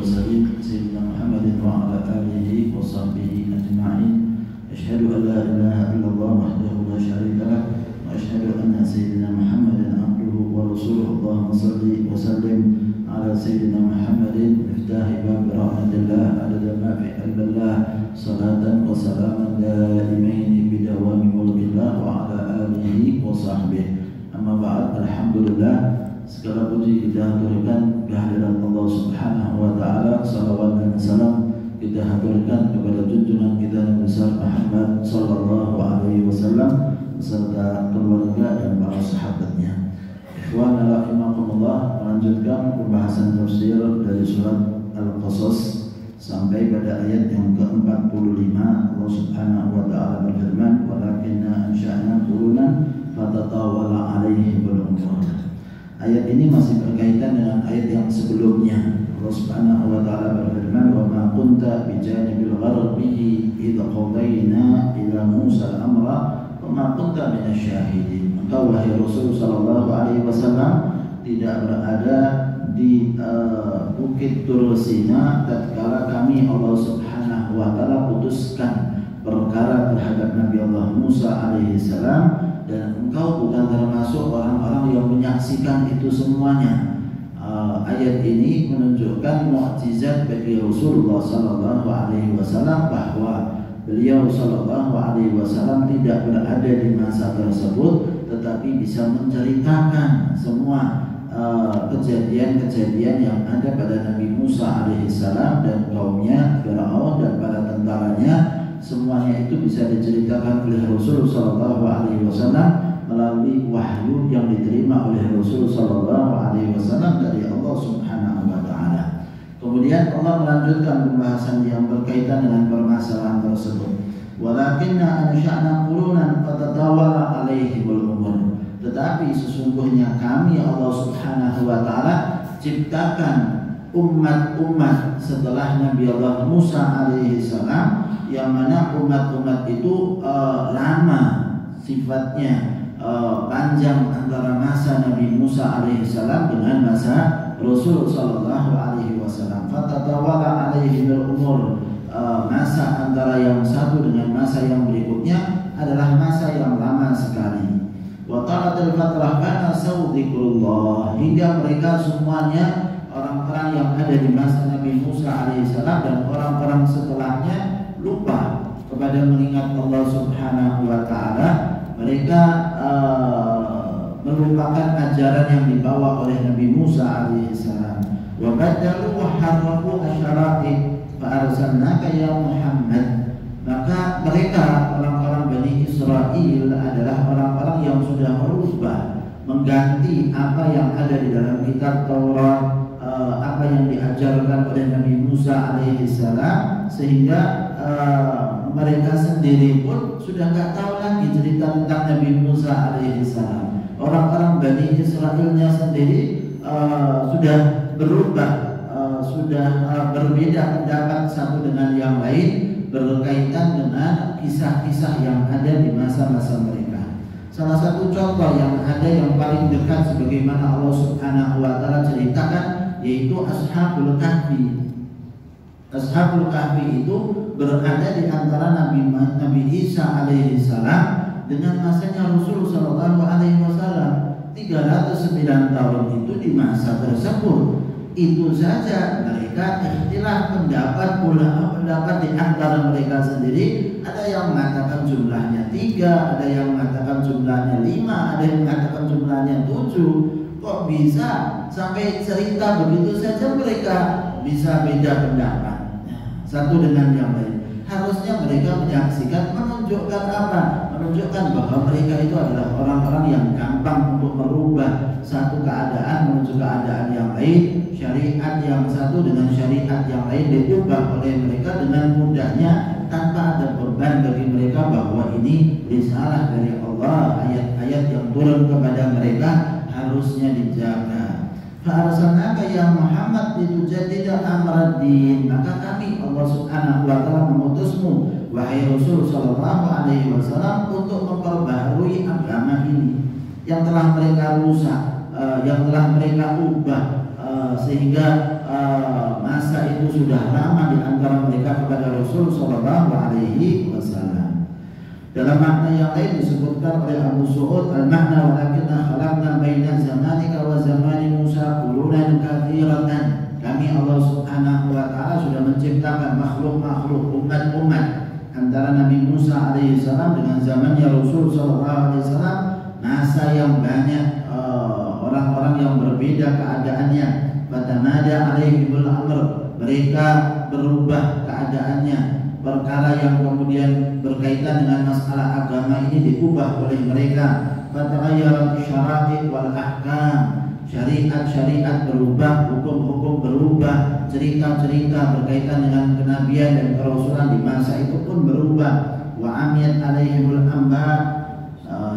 المرسلين سيدنا محمد وعلى آله وصحبه أجمعين. أشهد أن لا إله إلا الله وحده لا شريك له وأشهد أن سيدنا محمدا عبده ورسوله. اللهم صل وسلم على سيدنا محمد مفتاح باب رحمة الله عدد ما في قلب الله صلاة وسلاما دائمين بدوام ملك الله وعلى آله وصحبه. Amma ba'd, alhamdulillah, segala puji kita haturkan kehadiran Allah Subhanahu wa taala. Salawat dan salam kita haturkan kepada junjungan kita yang besar Muhammad sallallahu alaihi wasallam beserta keluarga dan para sahabatnya. Ikhwan rahimakumullah, melanjutkan pembahasan tafsir dari surat Al-Qasas sampai pada ayat yang ke-45. Allah Subhanahu wa taala berfirman, "Walakinna ansha'na qurunan fatatawala alaihimul umur." Ayat ini masih berkaitan dengan ayat yang sebelumnya. Allah Subhanahu wa taala berfirman, "Wa ma kunta bijanibil gharbi idh qadayna ila Musa al-amra wa ma kunta minasyahidin." Engkau wahai Rasul sallallahu alaihi wasallam tidak berada di Bukit Tur Sina tatkala kami Allah Subhanahu wa taala putuskan perkara terhadap Nabi Allah Musa alaihi salam, dan engkau bukan termasuk orang-orang yang menyaksikan itu semuanya. Ayat ini menunjukkan mukjizat bagi Rasulullah sallallahu alaihi wasallam bahwa beliau sallallahu alaihi wasallam tidak berada di masa tersebut, tetapi bisa menceritakan semua kejadian-kejadian yang ada pada Nabi Musa alaihissalam dan kaumnya, Firaun dan para tentaranya. Semuanya itu bisa diceritakan oleh Rasul sallallahu alaihi wasallam melalui wahyu yang diterima oleh Rasul sallallahu alaihi wasallam dari Allah Subhanahu wa taala. Kemudian Allah melanjutkan pembahasan yang berkaitan dengan permasalahan tersebut. Walakinna ansha'na qurunan fatatawala alaihimul umur. Tetapi sesungguhnya kami Allah Subhanahu wa taala ciptakan umat-umat setelah Nabi Allah Musa alaihi salam, yang mana umat-umat itu lama sifatnya, panjang antara masa Nabi Musa alaihi salam dengan masa Rasul sallallahu alaihi wasallam. Fatatawala alaihimul umur. Masa antara yang satu dengan masa yang berikutnya adalah masa yang lama sekali. Wa ta'atul fatrah kana sawdikullah, hingga mereka semuanya orang-orang yang ada di masa Nabi Musa alaihissalam dan orang-orang setelahnya lupa kepada mengingat Allah Subhanahu wa taala. Mereka melupakan ajaran yang dibawa oleh Nabi Musa alaihissalam. Wa badalu wa harrafu asyarati fa arsalnaka ya Muhammad. Maka mereka orang-orang Bani Israel adalah orang-orang yang sudah merubah, mengganti apa yang ada di dalam kitab Taurat, apa yang diajarkan oleh Nabi Musa alaihissalam, sehingga mereka sendiri pun sudah nggak tahu lagi cerita tentang Nabi Musa alaihissalam. Orang-orang Bani Israelnya sendiri sudah berubah, sudah berbeda pendapat satu dengan yang lain berkaitan dengan kisah-kisah yang ada di masa-masa mereka. Salah satu contoh yang ada yang paling dekat sebagaimana Allah Subhanahu wa taala ceritakan yaitu Ashabul Kahfi. Ashabul Kahfi itu berada di antara Nabi Isa alaihi salam dengan masanya Rasul sallallahu alaihi wasallam. 309 tahun itu di masa tersebut. Itu saja mereka ikhtilaf pendapat di antara mereka sendiri. Ada yang mengatakan jumlahnya 3, ada yang mengatakan jumlahnya 5, ada yang mengatakan jumlahnya 7. Kok bisa sampai cerita begitu saja mereka bisa beda pendapat satu dengan yang lain? Harusnya mereka menyaksikan, menunjukkan apa? Menunjukkan bahwa mereka itu adalah orang-orang yang gampang untuk merubah satu keadaan menuju keadaan yang lain. Syariat yang satu dengan syariat yang lain diubah oleh mereka dengan mudahnya tanpa ada beban bagi mereka bahwa ini risalah dari Allah, ayat-ayat yang turun kepada mereka harusnya dijaga. Fa'arsalnaka ya Muhammad litujaddida amraddin. Maka kami Allah Subhanahu wa taala mengutusmu wahai Rasul sallallahu alaihi wasallam untuk memperbaharui agama ini yang telah mereka rusak, yang telah mereka ubah sehingga masa itu sudah lama di antara mereka kepada Rasul sallallahu alaihi wasallam. Dalam makna yang lain disebutkan oleh Abu Su'ud, al-makna walakinna khalaqna baina zamanika wa zamani Musa qurunan katsiratan. Kami Allah Subhanahu wa taala sudah menciptakan makhluk-makhluk, umat-umat antara Nabi Musa alaihi salam dengan zamannya Rasul sallallahu alaihi wasallam, masa yang banyak, orang-orang yang berbeda keadaannya. Fatamada alaihimul amr, mereka berubah keadaannya. Perkara yang kemudian berkaitan dengan masalah agama ini diubah oleh mereka. Fatagayyarat syara'i wal ahkam, syariat-syariat berubah, hukum-hukum berubah, cerita-cerita berkaitan dengan kenabian dan kerasulan di masa itu pun berubah. Wa amiyat alaihimul amba,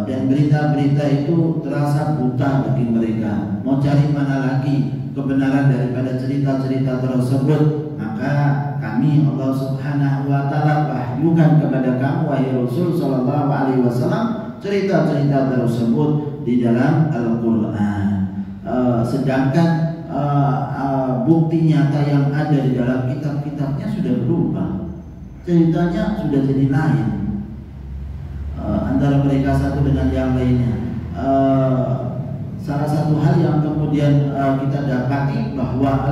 dan berita-berita itu terasa buta bagi mereka. Mau cari mana lagi kebenaran daripada cerita-cerita tersebut? Maka kami Allah Subhanahu wa taala wahyukan kepada kamu wahai Rasul sallallahu alaihi wasallam cerita-cerita tersebut di dalam Al-Qur'an. Sedangkan bukti nyata yang ada di dalam kitab-kitabnya sudah berubah. Ceritanya sudah jadi lain. Antara mereka satu dengan yang lainnya. Salah satu hal yang kemudian kita dapati bahwa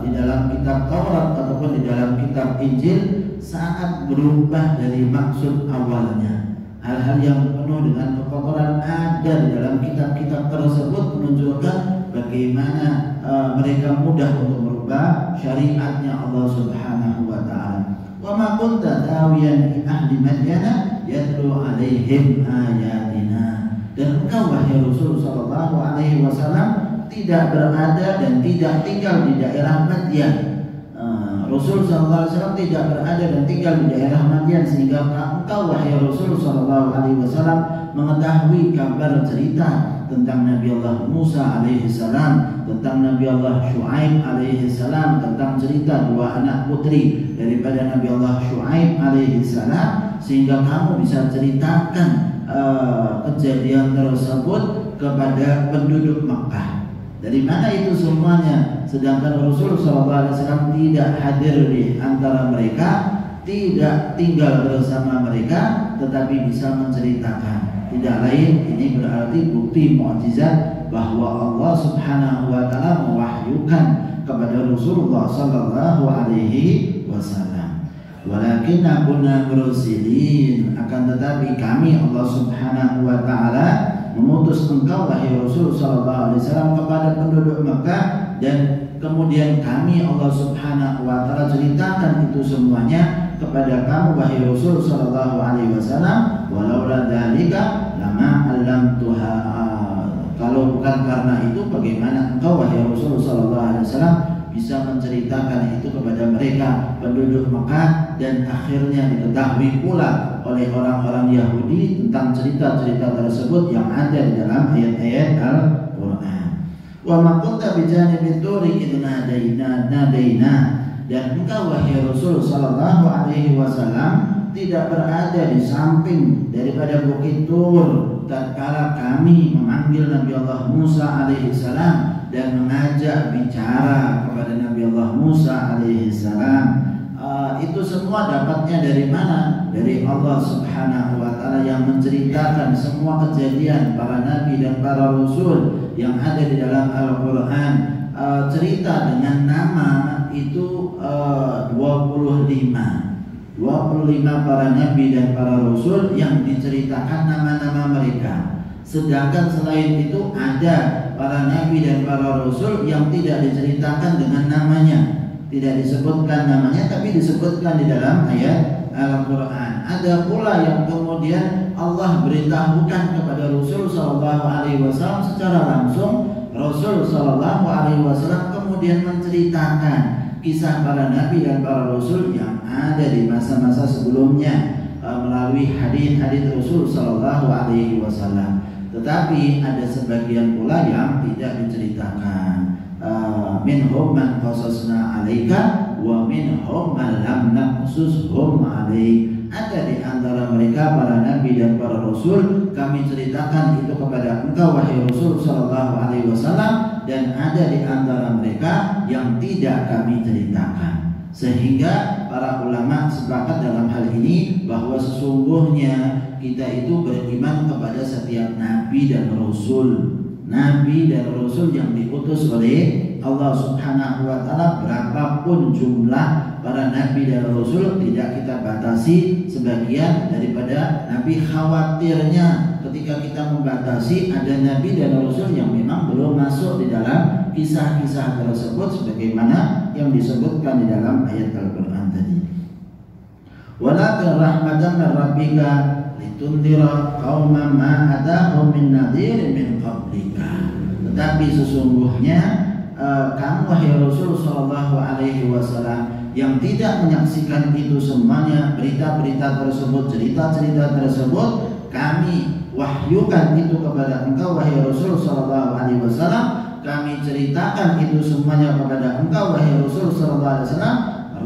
di dalam kitab Taurat ataupun di dalam kitab Injil sangat berubah dari maksud awalnya. Hal-hal yang penuh dengan kekotoran ada di dalam kitab-kitab tersebut menunjukkan bagaimana mereka mudah untuk merubah syariatnya Allah Subhanahu wa taala. Wa ma kunta tawiyan fi ahli Madyana yatlu alaihim ayatina. Dan engkau wahai Rasul sallallahu alaihi wasallam tidak berada dan tidak tinggal di daerah Madyan. Rasul sallallahu alaihi wasallam tidak berada dan tinggal di daerah Madyan, sehingga engkau wahai Rasul sallallahu alaihi wasallam mengetahui kabar cerita tentang Nabi Allah Musa alaihi salam, tentang Nabi Allah Syuaib alaihi salam, tentang cerita dua anak putri daripada Nabi Allah Syuaib alaihi salam, sehingga kamu bisa ceritakan kejadian tersebut kepada penduduk Makkah. Dari mana itu semuanya? Sedangkan Rasul SAW tidak hadir di antara mereka, tidak tinggal bersama mereka, tetapi bisa menceritakan. Tidak lain, ini berarti bukti mukjizat bahwa Allah Subhanahu wa taala mewahyukan kepada Rasulullah sallallahu alaihi wasallam. Walakinna kunna mursilin, akan tetapi kami Allah Subhanahu wa taala mengutus engkau wahai Rasul sallallahu alaihi wasallam kepada penduduk Mekah, dan kemudian kami Allah Subhanahu wa taala ceritakan itu semuanya kepada kamu wahai Rasul sallallahu alaihi wasallam. Walaula dzalika lama allamtuha, kalau bukan karena itu bagaimana engkau wahai Rasul sallallahu alaihi wasallam bisa menceritakan itu kepada mereka penduduk Mekah, dan akhirnya diketahui pula oleh orang-orang Yahudi tentang cerita-cerita tersebut yang ada di dalam ayat-ayat Al-Qur'an. Wa ma kunta bijanibi turi idh nadaina, dan engkau wahai Rasul sallallahu alaihi wasallam tidak berada di samping daripada Bukit Tur tatkala kami memanggil Nabi Allah Musa alaihi salam dan mengajak bicara kepada Nabi Allah Musa alaihi salam. Itu semua dapatnya dari mana? Dari Allah Subhanahu wa taala yang menceritakan semua kejadian para nabi dan para rasul yang ada di dalam Al-Qur'an. Cerita dengan nama itu 25 para nabi dan para rasul yang diceritakan nama-nama mereka. Sedangkan selain itu ada para nabi dan para rasul yang tidak diceritakan dengan namanya, tidak disebutkan namanya, tapi disebutkan di dalam ayat Al-Quran. Ada pula yang kemudian Allah beritahukan kepada Rasul sallallahu alaihi wasallam secara langsung. Rasul sallallahu alaihi wasallam kemudian menceritakan kisah para nabi dan para rasul yang ada di masa-masa sebelumnya melalui hadis-hadis Rasul sallallahu alaihi wasallam. Tetapi ada sebagian pula yang tidak diceritakan. Minhum man qasasna 'alaika wa minhum man lam naqsushum 'alaik. Ada di antara mereka para nabi dan para rasul kami ceritakan itu kepada engkau wahai Rasul sallallahu alaihi wasallam, dan ada di antara mereka yang tidak kami ceritakan. Sehingga para ulama sepakat dalam hal ini bahwa sesungguhnya kita itu beriman kepada setiap nabi dan rasul. Nabi dan rasul yang diutus oleh Allah Subhanahu wa taala, berapapun jumlah para nabi dan rasul tidak kita batasi. Sebagian daripada nabi khawatirnya ketika kita membatasi ada nabi dan rasul yang memang belum masuk di dalam kisah-kisah tersebut sebagaimana yang disebutkan di dalam ayat Al-Qur'an tadi. Walakin rahmatan min rabbika litundira qauman ma atahum min nadhirin min qablika. Tetapi sesungguhnya kamu wahai Rasul sallallahu alaihi wasallam yang tidak menyaksikan itu semuanya, berita-berita tersebut, cerita-cerita tersebut, kami wahyukan itu kepada engkau wahai Rasul sallallahu alaihi wasallam. Kami ceritakan itu semuanya kepada engkau wahai Rasul sallallahu alaihi wasallam,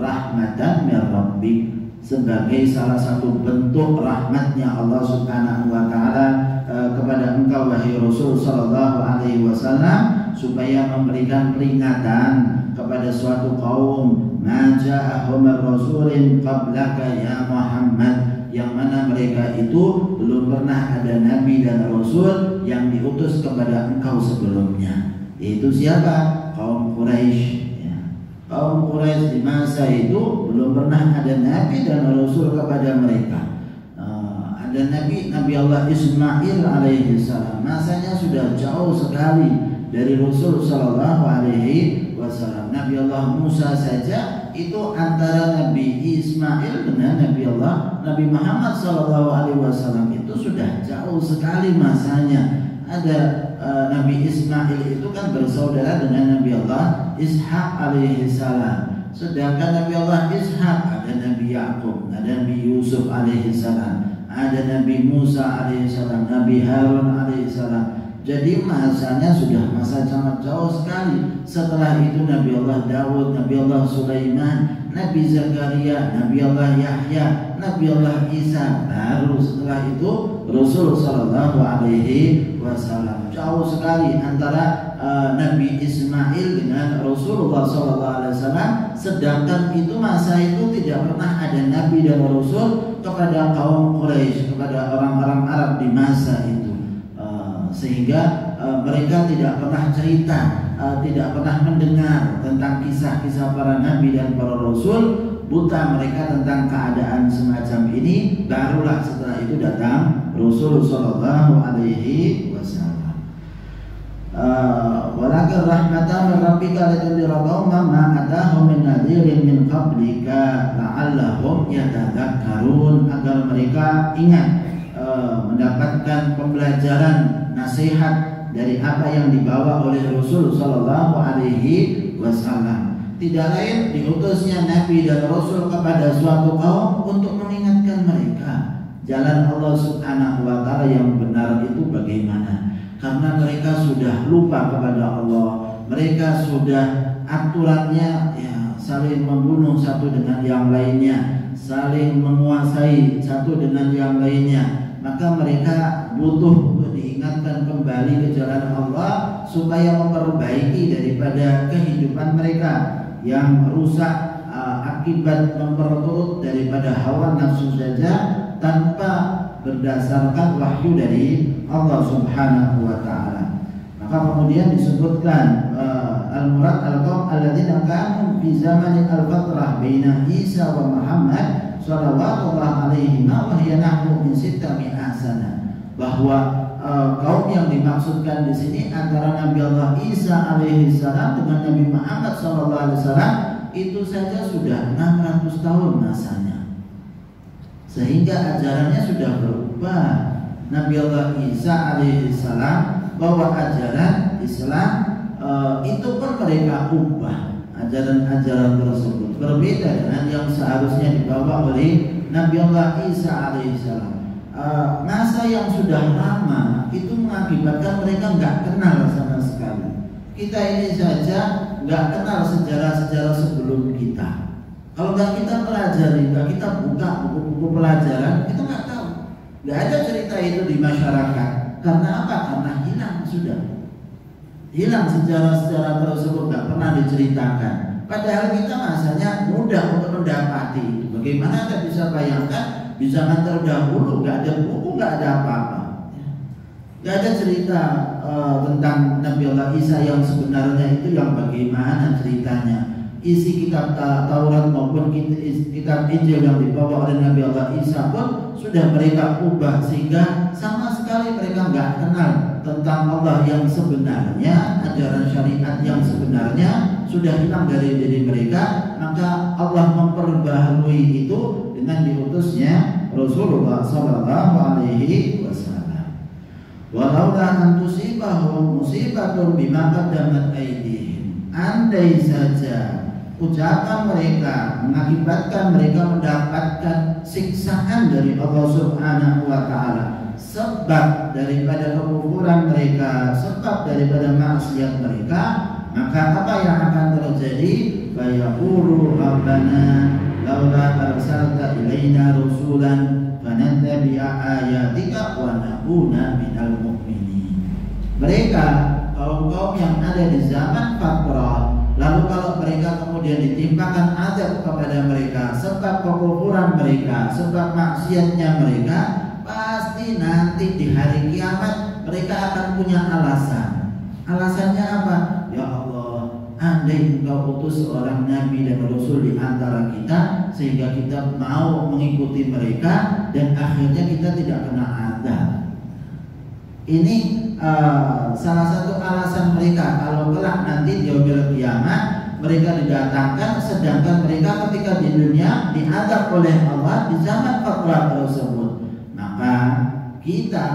rahmatan min rabbik, sebagai salah satu bentuk rahmatnya Allah Subhanahu wa taala kepada engkau wahai Rasul sallallahu alaihi wasallam, supaya memberikan peringatan kepada suatu kaum, ma ja'ahum rasulin qablaka ya Muhammad, yang mana mereka itu belum pernah ada nabi dan rasul yang diutus kepada engkau sebelumnya. Yaitu siapa? Kaum Quraisy. Kaum Quraisy di masa itu belum pernah ada nabi dan rasul kepada mereka. Ada nabi Allah Ismail alaihi salam, masanya sudah jauh sekali dari Rasul sallallahu alaihi wasallam. Nabi Allah Musa saja itu antara Nabi Ismail dengan Nabi Muhammad sallallahu alaihi wasallam itu sudah jauh sekali masanya. Ada Nabi Ismail itu kan bersaudara dengan Nabi Allah Ishak alaihi salam. Sedangkan Nabi Allah Ishak ada Nabi Yakub, ada Nabi Yusuf alaihi salam, ada Nabi Musa alaihi salam, Nabi Harun alaihi salam. Jadi masanya sudah masa sangat jauh sekali. Setelah itu Nabi Allah Daud, Nabi Allah Sulaiman, Nabi Zakaria, Nabi Allah Yahya, Nabi Allah Isa. Baru setelah itu Rasul sallallahu alaihi wasallam. Jauh sekali antara Nabi Ismail dengan Rasulullah sallallahu alaihi wasallam. Sedangkan itu masa itu tidak pernah ada nabi dan rasul kepada kaum Quraisy, kepada orang-orang Arab di masa itu. Sehingga mereka tidak pernah cerita, tidak pernah mendengar tentang kisah-kisah para nabi dan para rasul. Buta mereka tentang keadaan semacam ini. Barulah setelah itu datang Rasul sallallahu alaihi wasallam. Walakin rahmatan min rabbika litundira qauman ma atahum min nadhirin min qablika la'allahum yatadhakkarun, agar mereka ingat mendapatkan pembelajaran nasihat dari apa yang dibawa oleh Rasul sallallahu alaihi wasallam. Tidak lain diutusnya nabi dan rasul kepada suatu kaum untuk mengingatkan mereka jalan Allah Subhanahu wa taala yang benar itu bagaimana. Karena mereka sudah lupa kepada Allah, mereka sudah aturannya saling membunuh satu dengan yang lainnya, saling menguasai satu dengan yang lainnya. Maka mereka butuh untuk diingatkan kembali ke jalan Allah supaya memperbaiki daripada kehidupan mereka yang rusak akibat memperturut daripada hawa nafsu saja tanpa berdasarkan wahyu dari Allah Subhanahu wa taala. Maka kemudian disebutkan al-murad al-qaum alladzina kanu fi zamani al-fatrah baina Isa wa Muhammad sallallahu alaihi wa hiya nahwu min sittami ahsana, bahwa kaum yang dimaksudkan di sini antara Nabi Allah Isa alaihi salam dengan Nabi Muhammad sallallahu alaihi wasallam itu saja sudah 600 tahun masanya. Sehingga ajarannya sudah berubah. Nabi Allah Isa alaihi salam bawa ajaran Islam, itu pun mereka ubah ajaran-ajaran tersebut, berbeda dengan yang seharusnya dibawa oleh Nabi Allah Isa alaihi salam. Masa yang sudah lama itu mengakibatkan mereka nggak kenal sama sekali. Kita ini saja nggak kenal sejarah-sejarah sebelum kita. Kalau nggak kita pelajari, nggak kita buka buku-buku pelajaran, kita nggak tahu. Nggak ada cerita itu di masyarakat. Karena apa? Karena hilang sudah. hilang sejarah-sejarah tersebut, nggak pernah diceritakan. Padahal kita masanya mudah untuk mendapati. Bagaimana Anda bisa bayangkan di zaman terdahulu nggak ada buku, nggak ada apa-apa, nggak ada cerita tentang Nabi Allah Isa yang sebenarnya itu yang bagaimana ceritanya. Isi kitab Taurat maupun kitab Injil yang dibawa oleh Nabi Allah Isa pun sudah mereka ubah sehingga sama sekali mereka nggak kenal tentang Allah yang sebenarnya, ajaran syariat yang sebenarnya sudah hilang dari diri mereka. Maka Allah memperbaharui itu dengan diutusnya Rasulullah Sallallahu Alaihi Wasallam. Walaula an tusibahum musibatun bima qaddamat aydihim, andai saja ucapan mereka mengakibatkan mereka mendapatkan siksaan dari Allah Subhanahu wa taala sebab daripada kekufuran mereka, sebab daripada maksiat mereka, maka apa yang akan terjadi? Fayaqulu rabbana laula arsalta ilaina rasulan fanattabi'a ayatika wa nakuna minal mu'minin. Mereka kaum-kaum yang ada di zaman fatrah, lalu kalau mereka kemudian ditimpakan azab kepada mereka sebab kekufuran mereka, sebab maksiatnya mereka, pasti nanti di hari kiamat mereka akan punya alasan. Alasannya apa? Ya Allah, andai Engkau utus seorang nabi dan rasul di antara kita sehingga kita mau mengikuti mereka dan akhirnya kita tidak kena azab. Ini salah satu alasan mereka kalau kelak nanti di yaumil kiamat mereka didatangkan, sedangkan mereka ketika di dunia diazab oleh Allah di zaman fatrah tersebut. Maka kita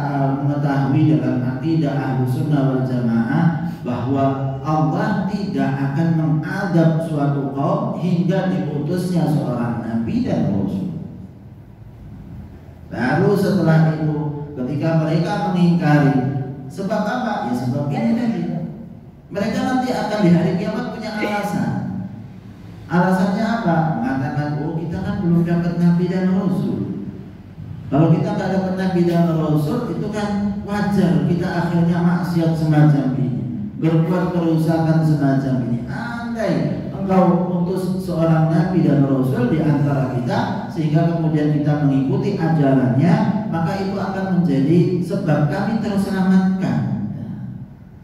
mengetahui dalam akidah Ahlussunnah wal Jamaah bahwa Allah tidak akan mengadab suatu kaum hingga diutusnya seorang nabi dan rasul. Baru setelah itu ketika mereka mengingkari, sebab apa? Ya sebab ini tadi. Mereka nanti akan di hari kiamat punya alasan. Alasannya apa? Mengatakan, oh kita kan belum dapat nabi dan rasul. Kalau kita nggak dapat nabi dan rasul, itu kan wajar kita akhirnya maksiat semacam ini, berbuat kerusakan semacam ini. Andai Engkau utus seorang nabi dan rasul di antara kita sehingga kemudian kita mengikuti ajarannya, maka itu akan menjadi sebab kami terselamatkan.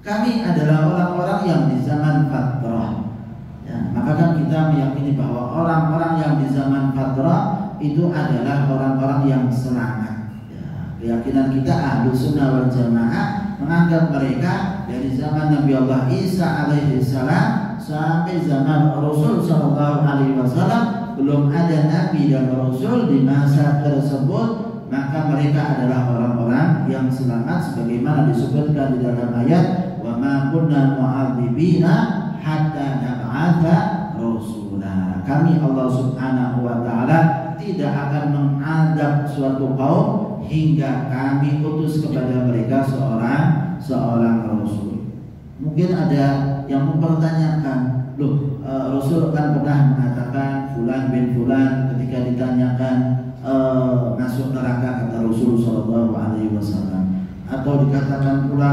Kami adalah orang-orang yang di zaman fatrah. Ya, maka kan kita meyakini bahwa orang-orang yang di zaman fatrah itu adalah orang-orang yang selamat. Ya, keyakinan kita Ahlussunnah wal Jamaah menganggap mereka dari zaman Nabi Allah Isa alaihi salam sampai zaman Rasul sallallahu alaihi wasallam belum ada nabi dan rasul di masa tersebut, maka mereka adalah orang-orang yang selamat sebagaimana disebutkan di dalam ayat wa ma kunna mu'adzibina hatta nab'atha rasula. Kami Allah Subhanahu wa taala tidak akan mengadab suatu kaum hingga kami utus kepada mereka seorang rasul. Mungkin ada yang mempertanyakan, loh Rasul kan pernah mengatakan fulan bin fulan ketika ditanyakan masuk neraka, kata Rasul Shallallahu Alaihi Wasallam. Atau dikatakan pula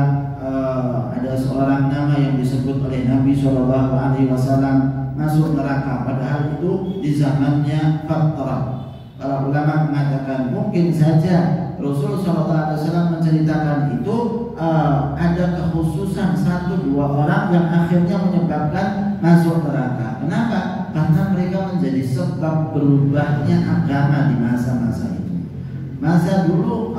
ada seorang nama yang disebut oleh Nabi Shallallahu Alaihi Wasallam masuk neraka, padahal itu di zamannya fatrah. Para ulama mengatakan mungkin saja Rasul Shallallahu Alaihi Wasallam menceritakan itu ada kekhususan 1-2 orang yang akhirnya menyebabkan masuk neraka. Kenapa? Karena mereka menjadi sebab berubahnya agama di masa-masa itu. Masa dulu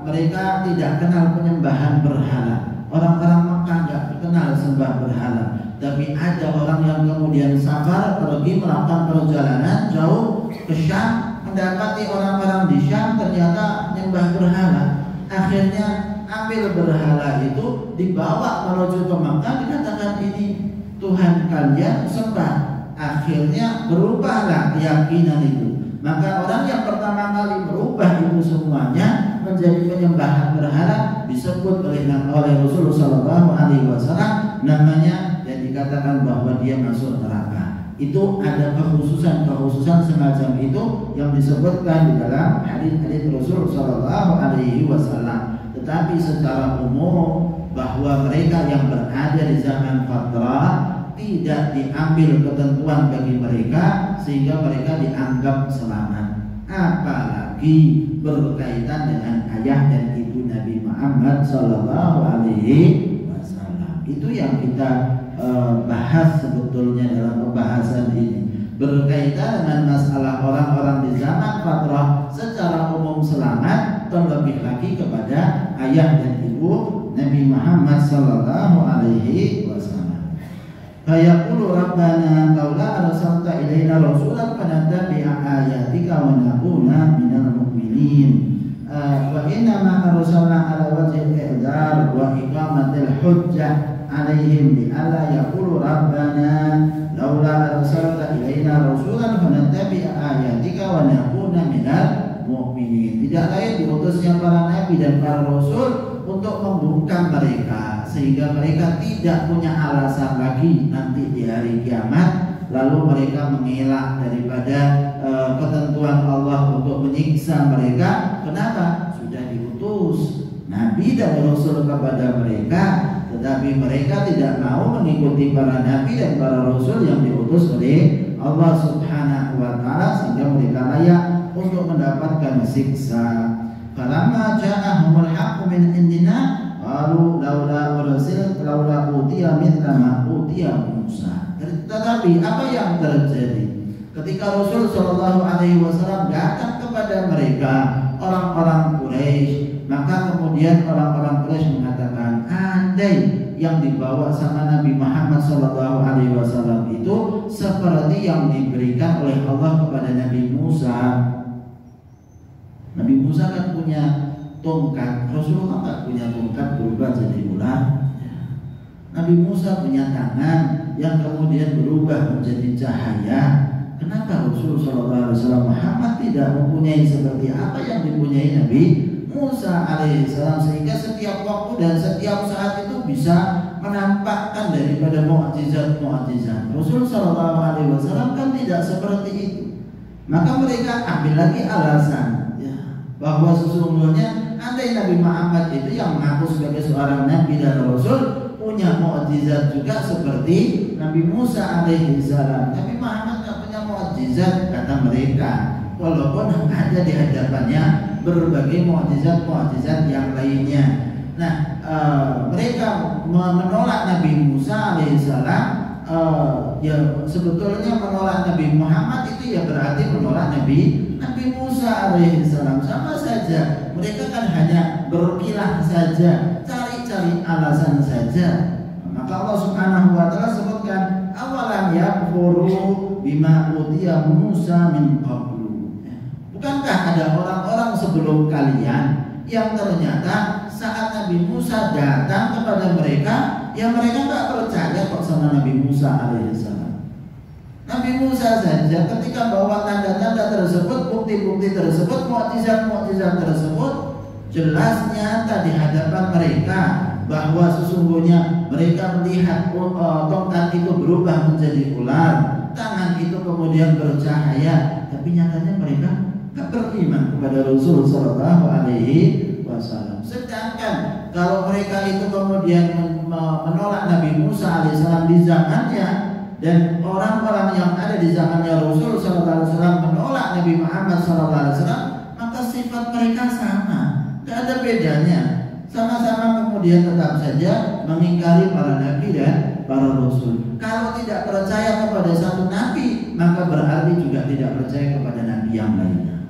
mereka tidak kenal penyembahan berhala. Orang-orang Mekah tidak kenal sembah berhala. Tapi ada orang yang kemudian safar pergi melakukan perjalanan jauh ke Syam, mendapati orang-orang di Syam ternyata menyembah berhala. Akhirnya ambil berhala itu dibawa menuju ke Mekah, dikatakan ini Tuhan kalian sembah. Akhirnya berubahlah keyakinan itu. Maka orang yang pertama kali merubah itu semuanya menjadi penyembahan berhala disebut oleh Rasulullah Sallallahu Alaihi Wasallam namanya, dan dikatakan bahwa dia masuk neraka. Itu ada kekhususan semacam itu yang disebutkan di dalam hadis-hadis Rasul Sallallahu Alaihi Wasallam. Tetapi secara umum bahwa mereka yang berada di zaman fatrah tidak diambil ketentuan bagi mereka sehingga mereka dianggap selamat, apalagi berkaitan dengan ayah dan ibu Nabi Muhammad Sallallahu Alaihi Wasallam. Itu yang kita bahas sebetulnya dalam pembahasan ini, berkaitan dengan masalah orang-orang di zaman fatrah secara umum selamat, terlebih lagi kepada ayah dan ibu Nabi Muhammad Sallallahu Alaihi Wasallam. Fayaqulu Rabbana laula arsalta ilaina rasulan fanattabi'a ayatika wa nakuna minal mu'minin. Wa inna ma arsalna ala wajhil i'dar wa iqamatil hujjah alaihim bi alla yaqulu Rabbana laula arsalta ilaina rasulan fanattabi'a ayatika wa nakuna minal mu'minin. Tidak lain diutusnya para nabi dan para rasul untuk membungkam mereka sehingga mereka tidak punya alasan lagi nanti di hari kiamat, lalu mereka mengelak daripada ketentuan Allah untuk menyiksa mereka. Kenapa? Sudah diutus nabi dan rasul kepada mereka, tetapi mereka tidak mau mengikuti para nabi dan para rasul yang diutus oleh Allah Subhanahu wa taala, sehingga mereka layak untuk mendapatkan siksa. Falamma ja'ahumul haqqu min indina qalu laula utiya mithla ma utiya Musa. Tetapi apa yang terjadi ketika Rasul Shallallahu Alaihi Wasallam datang kepada mereka, orang-orang Quraisy, maka kemudian orang-orang Quraisy mengatakan, andai yang dibawa sama Nabi Muhammad Shallallahu Alaihi Wasallam itu seperti yang diberikan oleh Allah kepada Nabi Musa. Nabi Musa kan punya tongkat, Rasulullah nggak punya tongkat berubah jadi ular. Nabi Musa punya tangan yang kemudian berubah menjadi cahaya. Kenapa Rasulullah SAW Muhammad tidak mempunyai seperti apa yang dipunyai Nabi Musa alaihissalam, sehingga setiap waktu dan setiap saat itu bisa menampakkan daripada mukjizat-mukjizat. Rasulullah SAW kan tidak seperti itu. Maka mereka ambil lagi alasan bahwa sesungguhnya andai Nabi Muhammad itu yang mengaku sebagai seorang nabi dan rasul punya mukjizat juga seperti Nabi Musa alaihissalam. Nabi Muhammad tidak punya mukjizat, kata mereka, walaupun ada di hadapannya berbagai mukjizat-mukjizat yang lainnya. Nah, mereka menolak Nabi Musa alaihissalam. Ya sebetulnya menolak Nabi Muhammad itu ya berarti menolak Nabi Musa alaihissalam, sama saja. Mereka kan hanya berkilah saja, cari-cari alasan saja. Maka Allah Subhanahu wa taala sebutkan, awalam yakfuru bima utiya Musa min qablu. Bukankah ada orang-orang sebelum kalian yang ternyata saat Nabi Musa datang kepada mereka, ya mereka tak percaya kok sama Nabi Musa alaihissalam. Nabi Musa saja ketika bawa tanda-tanda tersebut, bukti-bukti tersebut, mukjizat-mukjizat tersebut, jelas nyata di hadapan mereka bahwa sesungguhnya mereka melihat tongkat itu berubah menjadi ular, tangan itu kemudian bercahaya, tapi nyatanya mereka tak beriman kepada Rasul Sallallahu Alaihi Wasallam. Sedangkan kalau mereka itu kemudian menolak Nabi Musa alaihissalam di zamannya, dan orang-orang yang ada di zamannya Rasul Sallallahu Alaihi Wasallam menolak Nabi Muhammad Sallallahu Alaihi Wasallam, maka sifat mereka sama, tidak ada bedanya. Sama-sama kemudian tetap saja mengingkari para nabi dan para rasul. Kalau tidak percaya kepada satu nabi, maka berarti juga tidak percaya kepada nabi yang lainnya.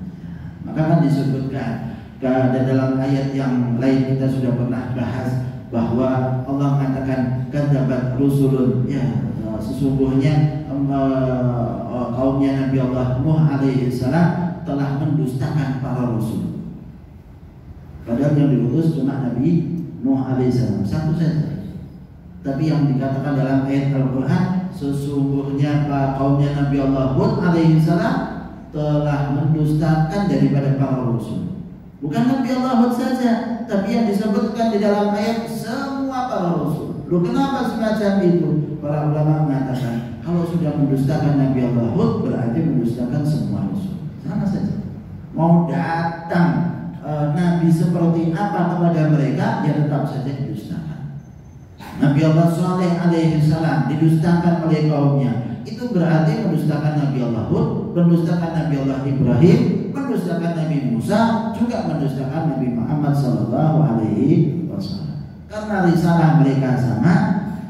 Maka kan disebutkan dan dalam ayat yang lain kita sudah pernah bahas bahwa Allah mengatakan kadzabat rusulun, ya sesungguhnya kaumnya Nabi Allah Nuh alaihissalam telah mendustakan para rasul. Padahal yang diutus cuma Nabi Nuh alaihissalam satu saja. Tapi yang dikatakan dalam ayat Al-Quran, sesungguhnya kaumnya Nabi Allah Hud alaihissalam telah mendustakan daripada para rasul. Bukan Nabi Allah Hud saja, tapi yang disebutkan di dalam ayat semua para rasul. Loh, kenapa semacam itu? Para ulama mengatakan kalau sudah mendustakan Nabi Allah Hud berarti mendustakan semua rasul. Sama saja. Mau datang Nabi seperti apa kepada mereka, ya tetap saja didustakan. Nabi Allah Saleh alaihi salam didustakan oleh kaumnya, itu berarti mendustakan Nabi Allah Hud, mendustakan Nabi Allah Ibrahim, mendustakan Nabi Musa, juga mendustakan Nabi Muhammad sallallahu alaihi wasallam. Karena risalah mereka sama,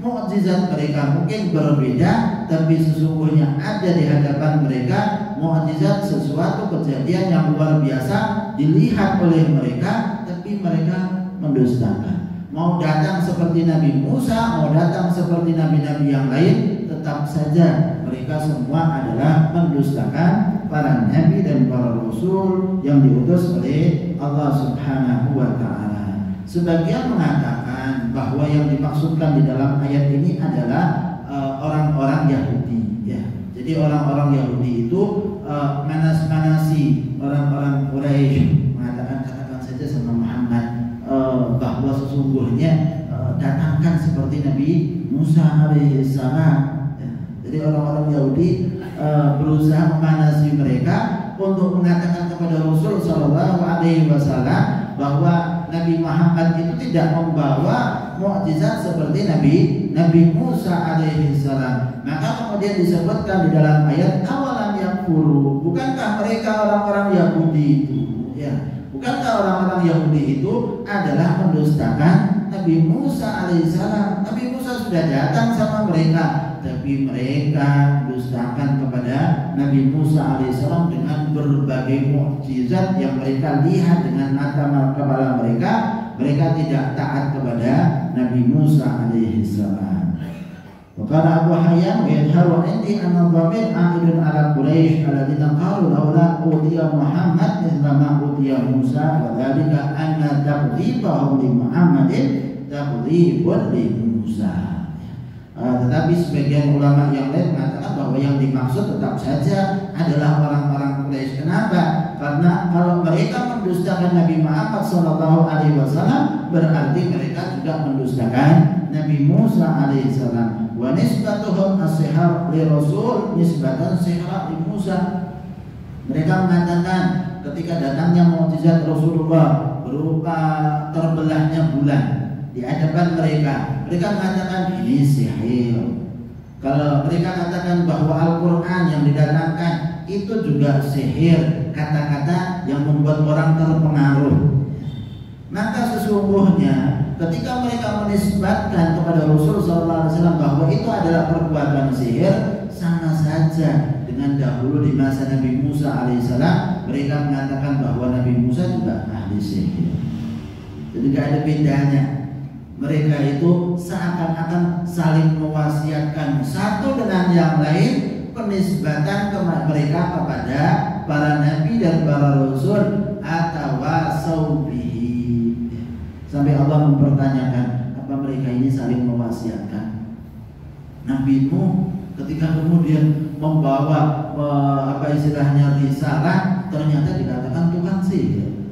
mukjizat mereka mungkin berbeda, tapi sesungguhnya ada di hadapan mereka mukjizat, sesuatu kejadian yang luar biasa dilihat oleh mereka, tapi mereka mendustakan. Mau datang seperti Nabi Musa, mau datang seperti nabi-nabi yang lain, tetap saja mereka semua adalah mendustakan para nabi dan para rasul yang diutus oleh Allah Subhanahu wa taala. Sebagian mengatakan bahwa yang dimaksudkan di dalam ayat ini adalah orang-orang Yahudi, ya. Jadi orang-orang Yahudi itu manas-manasi orang-orang Quraisy, mengatakan katakan saja sama Muhammad bahwa sesungguhnya datangkan seperti Nabi Musa alaihissalam. Ya. Jadi orang-orang Yahudi berusaha memanasi mereka untuk mengatakan kepada Rasul Shallallahu Alaihi Wasallam bahwa Nabi Muhammad itu tidak membawa mukjizat seperti Nabi Musa alaihissalam. Maka kemudian disebutkan di dalam ayat awalam yakfuru, bukankah mereka orang-orang Yahudi itu, ya, bukankah orang-orang Yahudi itu adalah mendustakan Nabi Musa alaihissalam? Nabi Musa sudah datang sama mereka, tapi mereka dustakan kepada Nabi Musa alaihissalam dengan berbagai mukjizat yang mereka lihat dengan mata kepala mereka. Mereka tidak taat kepada Nabi Musa alaihissalam. Wakala Abu Hayyan yadharu indi anna dhamir aqidun ala Quraisy alladziina qalu laula utiya Muhammad mithla ma utiya Musa wa dzalika anna taqdhibahum li Muhammadin taqdhibun li Musa. Tetapi sebagian ulama yang lain mengatakan bahwa yang dimaksud tetap saja adalah orang-orang Quraisy. Kenapa? Karena kalau mereka mendustakan Nabi Muhammad SAW, berarti mereka juga mendustakan Nabi Musa alaihissalam. Wa nisbatuhum as-sihar li Rasul nisbatan sihar li Musa. Mereka mengatakan ketika datangnya mukjizat Rasulullah berupa terbelahnya bulan di hadapan mereka, mereka mengatakan ini sihir. Kalau mereka katakan bahwa Al-Quran yang didatangkan itu juga sihir, kata-kata yang membuat orang terpengaruh, maka sesungguhnya ketika mereka menisbatkan kepada Rasulullah SAW bahwa itu adalah perbuatan sihir, sama saja dengan dahulu di masa Nabi Musa alaihissalam mereka mengatakan bahwa Nabi Musa juga ahli sihir. Jadi tidak ada bedanya. Mereka itu seakan-akan saling mewasiatkan satu dengan yang lain penisbatan mereka kepada para nabi dan para rasul atau wasaubihi. Sampai Allah mempertanyakan, apa mereka ini saling mewasiatkan? Nabi Nuh ketika kemudian membawa istilahnya risalah, ternyata dikatakan tukang sihir.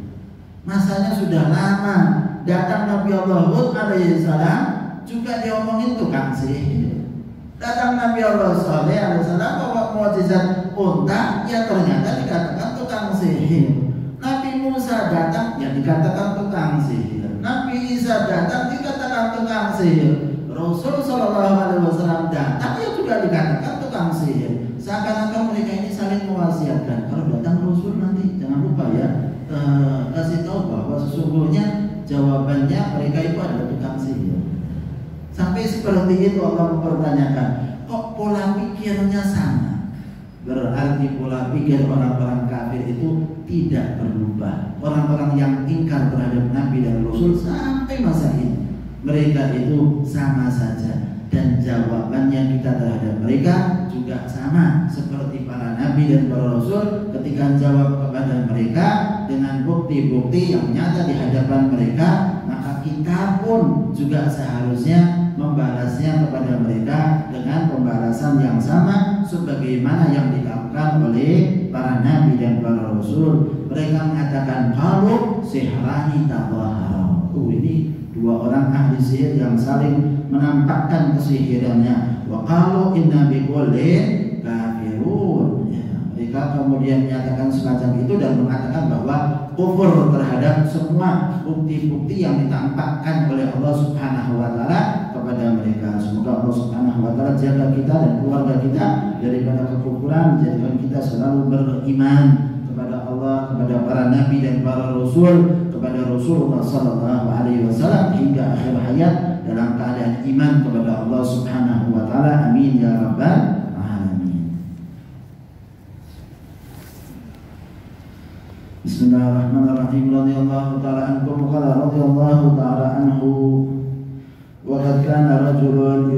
Masanya sudah lama. Datang Nabi Allah Hud alaihissalam juga diomongin tukang sihir. Datang Nabi Allah Saleh alaihissalam bawa mukjizat unta, ya ternyata dikatakan tukang sihir. Nabi Musa datang, ya dikatakan tukang sihir. Nabi Isa datang, dikatakan tukang sihir. Rasul Shallallahu Alaihi Wasallam datang, ya juga dikatakan tukang sihir. Seakan-akan mereka ini saling mewasiatkan. Kalau datang Rasul nanti jangan lupa ya, kasih tahu bahwa sesungguhnya jawabannya mereka itu adalah tukang sihir. Sampai seperti itu Allah mempertanyakan, kok pola pikirnya sama? Berarti pola pikir orang-orang kafir itu tidak berubah. Orang-orang yang ingkar terhadap Nabi dan Rasul sampai masa ini, mereka itu sama saja. Dan jawabannya kita terhadap mereka juga sama seperti para Nabi dan para Rasul ketika jawab kepada mereka dengan bukti-bukti yang nyata di hadapan mereka, maka kita pun juga seharusnya membalasnya kepada mereka dengan pembalasan yang sama sebagaimana yang dilakukan oleh para Nabi dan para Rasul. Mereka mengatakan kalau sihrani tadahara. Ini dua orang ahli sihir yang saling menampakkan kesihirannya. Wa qalu inna biqulin kafirun. Mereka kemudian menyatakan semacam itu dan mengatakan bahwa kufur terhadap semua bukti-bukti yang ditampakkan oleh Allah Subhanahu wa taala kepada mereka. Semoga Allah Subhanahu wa taala jaga kita dan keluarga kita daripada kekufuran, jadikan kita selalu beriman kepada Allah, kepada para nabi dan para rasul, kepada Rasulullah sallallahu alaihi wasallam hingga akhir hayat dalam keadaan iman kepada Allah Subhanahu wa taala. Amin ya rabbal alamin. Bismillahirrahmanirrahim. Radhiyallahu ta'ala ankum qala radhiyallahu ta'ala anhu wa qad kana rajulun